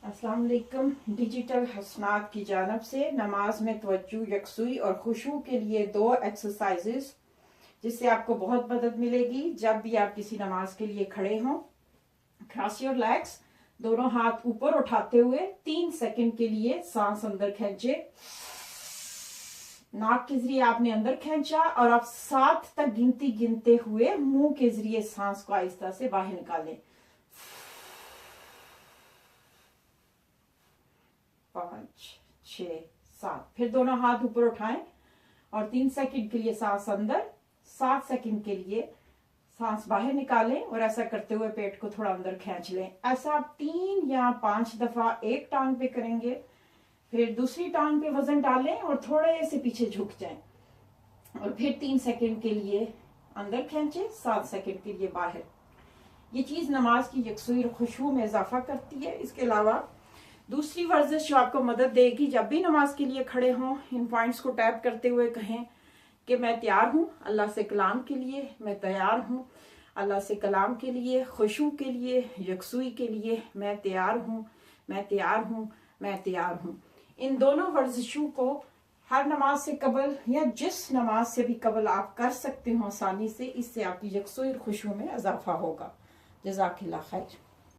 अस्सलाम वालेकुम। डिजिटल हसनात की जानब से नमाज में तवज्जो, यकसुई और खुशू के लिए 2 एक्सरसाइजेस जिससे आपको बहुत मदद मिलेगी जब भी आप किसी नमाज के लिए खड़े हों। क्रॉस योर लेग्स, दोनों हाथ ऊपर उठाते हुए 3 सेकंड के लिए सांस अंदर खींचे। नाक के जरिए आपने अंदर खींचा और आप 7 तक गिनती गिनते हुए मुंह के जरिए सांस को आहिस्ता से बाहर निकालें। 5, 6, 7। फिर दोनों हाथ ऊपर उठाएं और 3 सेकंड के लिए सांस अंदर, 7 सेकंड के लिए सांस बाहर निकालें और ऐसा करते हुए पेट को थोड़ा अंदर खींच लें। ऐसा आप 3 या 5 दफा एक टांग पे करेंगे। फिर दूसरी टांग पे वजन डालें और थोड़े से पीछे झुक जाएं और फिर 3 सेकंड के लिए अंदर खींचे, 7 सेकंड के लिए बाहर। ये चीज नमाज की यकसुई और खुशबू में इजाफा करती है। इसके अलावा दूसरी वर्जिश जो आपको मदद देगी, जब भी नमाज के लिए खड़े हों, इन पॉइंट्स को टैप करते हुए कहें कि मैं तैयार हूं अल्लाह से कलाम के लिए, मैं तैयार हूं अल्लाह से कलाम के लिए, खुशू के लिए, यकसुई के लिए, मैं तैयार हूं, मैं तैयार हूं, मैं तैयार हूं। इन दोनों वर्जिशों को हर नमाज से कबल या जिस नमाज से भी कबल आप कर सकते हो आसानी से, इससे आपकी यकसुई और खुशू में इजाफा होगा। जज़ाकिल्लाह खैर।